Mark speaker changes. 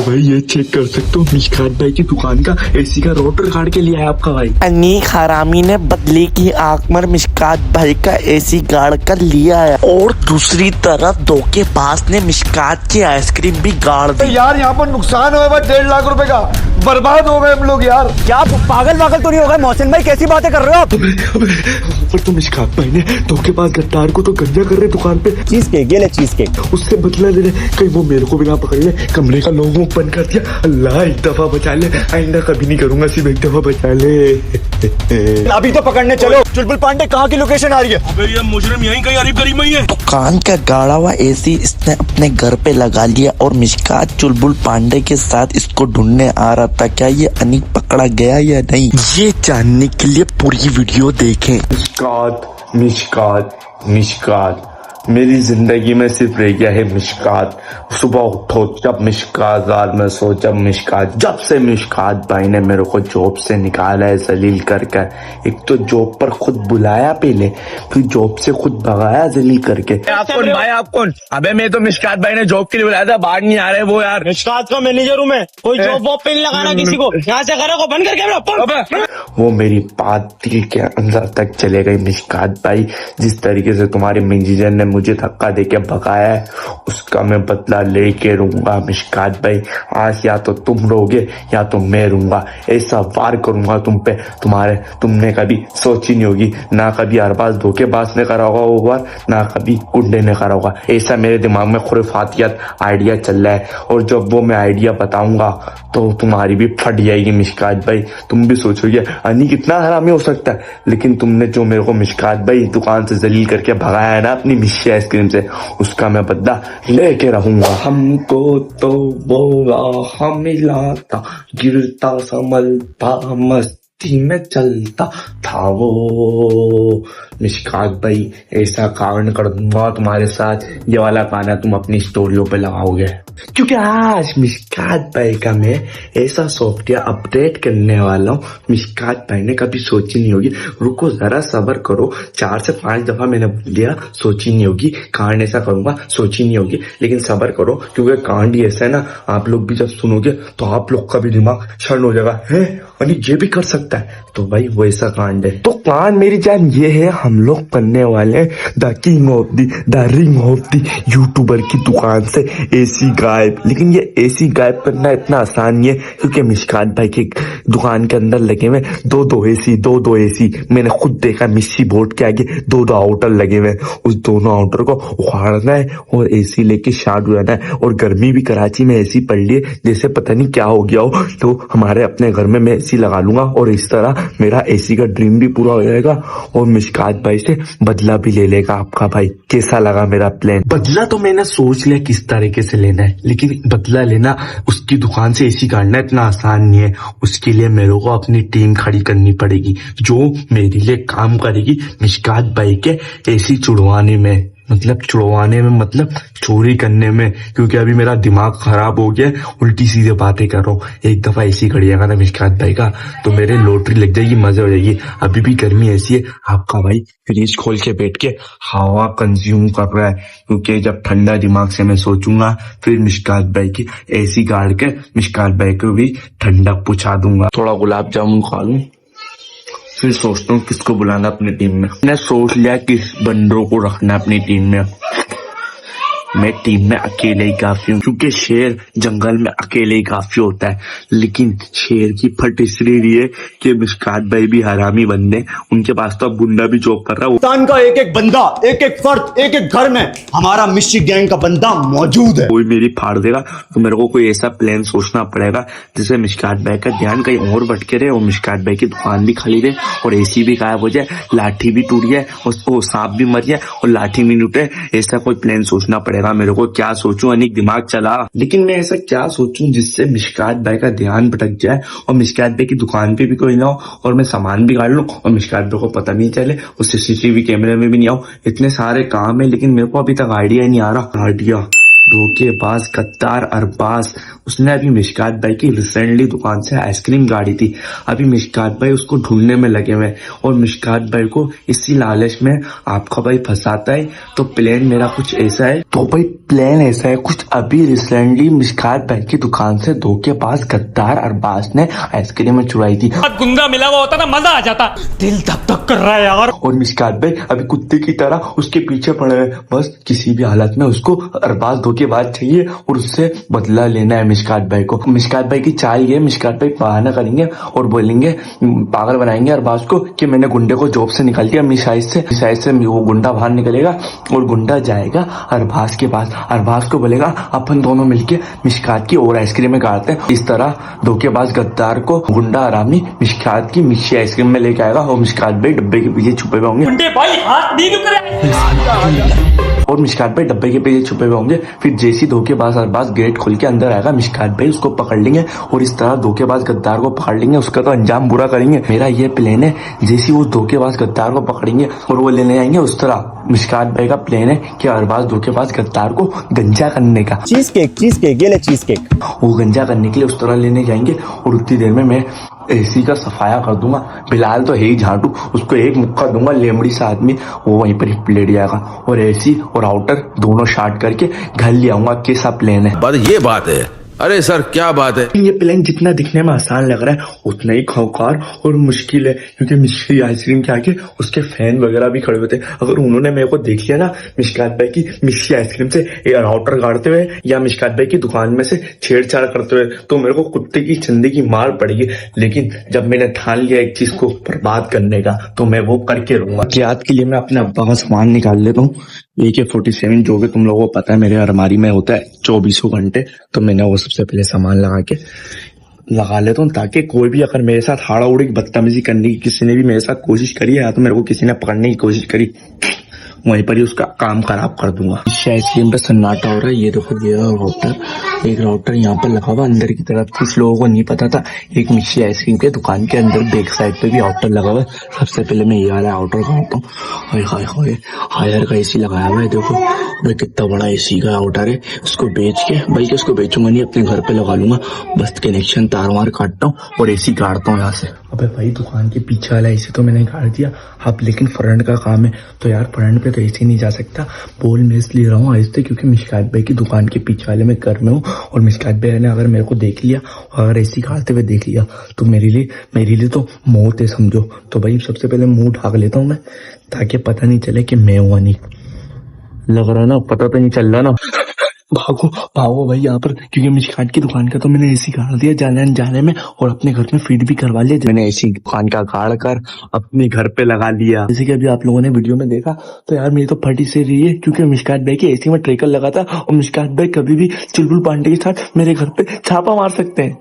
Speaker 1: भाई ये चेक कर सकते हो, मिशकात भाई की दुकान का एसी का रोटर काट के लिया है आपका भाई।
Speaker 2: अनीक हरामी ने बदले की आंख में मिशकात भाई का एसी गाड़ कर लिया है, और दूसरी तरफ धोखेबाज ने मिशकात की आइसक्रीम भी गाड़ दी।
Speaker 3: यार यहाँ पर नुकसान हुआ है 1.5 लाख रुपए का, बर्बाद हो गए हम लोग यार।
Speaker 4: क्या पागल वागल तो नहीं हो गए मोहसिन भाई, कैसी बातें कर रहे हो आप?
Speaker 1: पर तो मिशकात भाई ने धोखेबाज गद्दार को तो गंजा कर रहे दुकान पे।
Speaker 4: चीज केक, ये ले चीज केक।
Speaker 1: उससे बदला ले रहे, कहीं वो मेरे को भी ना पकड़ ले। कमरे का लोगों बंद कर दिया। अल्लाह एक दफा बचा ले, आइंदा कभी नहीं करूंगा, सिर्फ एक दफा बचा ले।
Speaker 4: अभी तो पकड़ने चलो। चुलबुल पांडे कहाँ की लोकेशन आ रही है?
Speaker 3: अबे ये मुजरिम यहीं कहीं अरीब करीब में ही है।
Speaker 2: दुकान का गाड़ा हुआ एसी इसने अपने घर पे लगा लिया, और मिशकात चुलबुल पांडे के साथ इसको ढूंढने आ रहा था। क्या ये अनीक पकड़ा गया या नहीं, ये जानने के लिए पूरी वीडियो देखें।
Speaker 1: मिशकात मिशकात मिशकात, मेरी जिंदगी में सिर्फ रह गया है मिशकात। सुबह उठो जब मिशकात, रात में सो जब मिशकात। जब से मिशकात भाई ने मेरे को जॉब से निकाला है जलील कर कर, एक तो जॉब पर खुद बुलाया पहले, फिर जॉब से खुद भगाया जलील करके।
Speaker 3: आप कौन भाई, आप कौन? अबे मैं तो मिशकात भाई ने जॉब के लिए बुलाया था, बाहर नहीं आ रहे वो यार।
Speaker 4: मिशकात का मैनेजर हूँ मैं, कोई जॉब वॉब पे नहीं लगाना किसी को। यहाँ से करो को बंद करके
Speaker 1: वो मेरी बात दिल के अंदर तक चले गई। मिशकात भाई, जिस तरीके से तुम्हारे मैनेजर ने मुझे धक्का देके भगाया है, उसका मैं बदला लेके रहूंगा। मिशकात भाई, आज या तो तुम रोगे या तो मैं रहूंगा। ऐसा वार करूंगा तुम पे, तुमने कभी सोची नहीं होगी। ना कभी अरबाज धोखेबाज ने करा होगा वो वार, ना कभी गुंडे ने करा होगा। ऐसा मेरे दिमाग में खुराफातियत आइडिया चल रहा है, और जब वो मैं आइडिया बताऊंगा तो तुम्हारी भी फट जाएगी मिशकात भाई। तुम भी सोचोगे अनी कितना हरामी हो सकता है, लेकिन तुमने जो मेरे को मिशकात भाई दुकान से जलील करके भगाया है ना अपनी मिशी आइसक्रीम से, उसका मैं बदला लेके रहूंगा। हमको तो वो राह मिला था, गिरता संभलता मस्ती में चलता था वो। मिशकात भाई, ऐसा कारण कर दूंगा तुम्हारे साथ, ये वाला गाना तुम अपनी स्टोरियों पे लगाओगे, क्योंकि आज मिशकात भाई का मैं ऐसा सॉफ्टवेयर अपडेट करने वाला हूँ, मिशकात भाई ने कभी सोची नहीं होगी। रुको जरा सब्र करो, 4 से 5 दफा मैंने बोल दिया, सोची नहीं होगी कांड ऐसा करूंगा, सोची नहीं होगी, लेकिन सब्र करो, क्योंकि कांड ही ऐसा है ना, आप लोग भी जब सुनोगे तो आप लोग का भी दिमाग क्षण हो जाएगा, है अनी ये भी कर सकता है। तो भाई वो ऐसा कांड है। तो कांड मेरी जान ये है, हम लोग करने वाले the king of the ring of the YouTuber की दुकान से एसी गायब। लेकिन ये एसी गायब करना इतना आसान नहीं है, क्योंकि मिशकात भाई की दुकान के अंदर लगे हुए दो एसी। मैंने खुद देखा, मिस्सी बोर्ड के आगे 2 आउटर लगे हुए, उस दोनों आउटर को उखाड़ना है और एसी लेके शार्ट हो जाना है। और गर्मी भी कराची में ऐसी पड़ रही है जैसे पता नहीं क्या हो गया हो, तो हमारे अपने घर में मैं एसी लगा लूंगा, और इस तरह मेरा एसी का ड्रीम भी पूरा हो जाएगा, और मिशकात भाई से बदला भी ले लेगा आपका भाई। कैसा लगा मेरा प्लान? बदला तो मैंने सोच लिया किस तरीके से लेना है, लेकिन बदला लेना उसकी दुकान से एसी काटना इतना आसान नहीं है। उसके लिए मेरे को अपनी टीम खड़ी करनी पड़ेगी, जो मेरे लिए काम करेगी मिशकात भाई के एसी छुड़वाने में, मतलब चोरी करने में, क्योंकि अभी मेरा दिमाग खराब हो गया, उल्टी सीधे बातें कर रहा हूँ। एक दफा एसी खड़िएगा ना मिशकात भाई का, तो मेरे लॉटरी लग जाएगी, मजा हो जाएगी। अभी भी गर्मी ऐसी है, आपका भाई फ्रिज खोल के बैठ के हवा कंज्यूम कर रहा है, क्योंकि जब ठंडा दिमाग से मैं सोचूंगा, फिर मिशकात भाई की एसी गाड़ के मिशकात भाई को भी ठंडक पुछा दूंगा। थोड़ा गुलाब जामुन खा लूं, फिर सोचता हूँ किसको बुलाना अपनी टीम में। मैंने सोच लिया किस बंदरों को रखना अपनी टीम में। मैं टीम में अकेले ही काफी हूँ, क्योंकि शेर जंगल में अकेले ही काफी होता है। लेकिन शेर की फट इसलिए है कि मिशकात भाई भी हरामी बंदे, उनके पास तो अब गुंडा भी जॉब कर रहा है।
Speaker 4: पाकिस्तान का एक बंदा, एक फर्द, एक घर में हमारा मिशी गैंग का बंदा मौजूद है।
Speaker 1: कोई मेरी फाड़ देगा, तो मेरे को कोई ऐसा प्लान सोचना पड़ेगा जिससे मिशकात भाई का ध्यान कहीं और भटके रहे, और मिशकात भाई की दुकान भी खाली रहे, और एसी भी गायब हो जाए, लाठी भी टूट जाए, और सांप भी मर जाए, और लाठी भी टूटे। ऐसा कोई प्लान सोचना पड़ेगा मेरे को। क्या सोचूं, अनेक दिमाग चला, लेकिन मैं ऐसा क्या सोचूं जिससे मिशकात भाई का ध्यान भटक जाए, और मिशकात भाई की दुकान पे भी कोई ना हो, और मैं सामान भी गाड़ लूं, और मिशकात भाई को पता नहीं चले, और सीसीटीवी कैमरे में भी नहीं आऊं। इतने सारे काम है, लेकिन मेरे को अभी तक आइडिया नहीं आ रहा। आइडिया धोखेबाज गद्दार अरबाज, उसने अभी मिशकात भाई की रिसेंटली दुकान से आइसक्रीम गाड़ी थी। अभी मिशकात भाई उसको ढूंढने में लगे हुए हैं और मिशकात भाई को इसी लालच में आपका भाई फंसाता है। तो प्लान मेरा कुछ ऐसा है, तो भाई प्लान ऐसा है कुछ, अभी रिसेंटली मिशकात भाई की दुकान से धोखेबाज गद्दार अरबाज ने आइसक्रीम चुराई थी।
Speaker 5: गुंगा मिला हुआ होता ना मजा आ जाता। दिल धक धक कर रहा है यार।
Speaker 1: और मिशकात भाई अभी कुत्ते की तरह उसके पीछे पड़े हैं, बस किसी भी हालत में उसको अरबाज धोखेबाज चाहिए और उससे बदला लेना है मिशकात भाई को। मिशकात भाई की चाल ये, मिशकात भाई बहाना करेंगे और बोलेंगे, पागल बनाएंगे अरबाज को कि मैंने गुंडे को जॉब से निकाल दिया। मिशाइज से वो गुंडा बाहर निकलेगा और गुंडा जाएगा अरबाज के पास। अरबाज को बोलेगा अपन दोनों मिलके मिशकात की और आइसक्रीम में गाड़ते हैं। इस तरह धोखेबाज गद्दार को गुंडा आरामी मिशकात की मिक्सी आइसक्रीम में लेके आएगा और मिशकात भाई डब्बे के पीछे छुपे हुए होंगे।
Speaker 5: गुंडे भाई हाथ नहीं रुक रहे।
Speaker 1: और मिशकात भाई डब्बे के पीछे छुपे हुए होंगे। फिर जैसी धोखेबाज अरबाज गेट खोल के अंदर आएगा, मिशकात भाई उसको पकड़ लेंगे और इस तरह धोखेबाज गद्दार को पकड़ लेंगे, उसका तो अंजाम बुरा करेंगे। मेरा ये प्लान है, जैसी वो धोखेबाज गद्दार को पकड़ेंगे और वो लेने आएंगे, उस तरह मिशकात भाई का प्लान है कि अरबाज धोखेबाज गद्दार को गंजा करने का।
Speaker 4: चीज केक ये ले चीज केक।
Speaker 1: वो गंजा करने के लिए उस तरह लेने जाएंगे और उतनी देर में मैं एसी का सफाया कर दूंगा। बिलाल तो है ही झाटू, उसको एक मुक्का दूंगा लेमड़ी सा आदमी, वो वहीं पर ही लेट जाएगा और एसी और आउटर दोनों शार्ट करके घर ले आऊंगा। कैसा प्लान है?
Speaker 6: बात ये बात है। अरे सर क्या बात है।
Speaker 1: ये प्लान जितना दिखने में आसान लग रहा है उतना ही खौफनाक और मुश्किल है, क्योंकि मिश्री आइसक्रीम के आगे उसके फैन वगैरह भी खड़े होते हैं। अगर उन्होंने मेरे को देख लिया ना मिशकात भाई की मिश्री आइसक्रीम से राउटर गाड़ते हुए या मिशकात भाई की दुकान में से छेड़छाड़ करते हुए, तो मेरे को कुत्ते की चंदे की मार पड़ेगी। लेकिन जब मैंने ठान लिया एक चीज को बर्बाद करने का, तो मैं वो करके रहूंगा। याद के लिए मैं अपने अब्बा का सामान निकाल लेता हूँ। AK-47 जो कि तुम लोगों को पता है मेरे अलमारी में होता है 24 घंटे, तो मैंने वो सबसे पहले सामान लगा लेता हूँ, ताकि कोई भी अगर मेरे साथ हाड़ा उड़ी बदतमीजी करने की किसी ने भी मेरे साथ कोशिश करी है, या तो मेरे को किसी ने पकड़ने की कोशिश करी, वहीं पर ही उसका काम खराब कर दूंगा। आइसक्रीम पे सन्नाटा हो रहा है। ये देखो ये राउटर, एक राउटर यहाँ पर लगा हुआ अंदर की तरफ। कुछ लोगों को नहीं पता था, एक मिक्सी आइसक्रीम के दुकान के अंदर बैक साइड पे भी राउटर लगा हुआ है। सबसे पहले मैं ये वाला राउटर लगाता हूँ। हाय हायर का एसी लगाया हुआ है, देखो भाई कितना बड़ा एसी का राउटर है। इसको बेच के भाई के इसको बेचूंगा नहीं, अपने घर पे लगा लूंगा। बस कनेक्शन तार वार काटता हूँ और एसी गाड़ता हूँ यहाँ से। अबे भाई दुकान के पीछे वाला एसी तो मैंने गाड़ दिया, अब लेकिन फ्रंट का काम है, तो यार फ्रंट पे तो एसी नहीं जा सकता। बोल मैं इसलिए रहा हूँ आहिस्ते, क्योंकि मिशकात भाई की दुकान के पीछे वाले में घर में हूँ और मिशकात भाई ने अगर मेरे को देख लिया और अगर एसी गाड़ते हुए देख लिया तो मेरे लिए तो मौत है समझो। तो भाई सबसे पहले मुंह ढाक लेता हूँ मैं, ताकि पता नहीं चले कि मैं हुआ नहीं। लग रहा ना, पता तो नहीं चल रहा ना। भागो भाई यहाँ पर, क्योंकि मिशकात की दुकान का तो मैंने एसी गाड़ दिया जाने में, और अपने घर में फीड भी करवा लिया। मैंने एसी दुकान का गाड़ कर अपने घर पे लगा लिया। जैसे कि अभी आप लोगों ने वीडियो में देखा, तो यार मेरी तो फटी से रही है, क्योंकि मिशकात भाई की एसी में ट्रेकर लगा था और मिशकात भाई कभी भी चुलबुल पांडे के साथ मेरे घर पे छापा मार सकते हैं।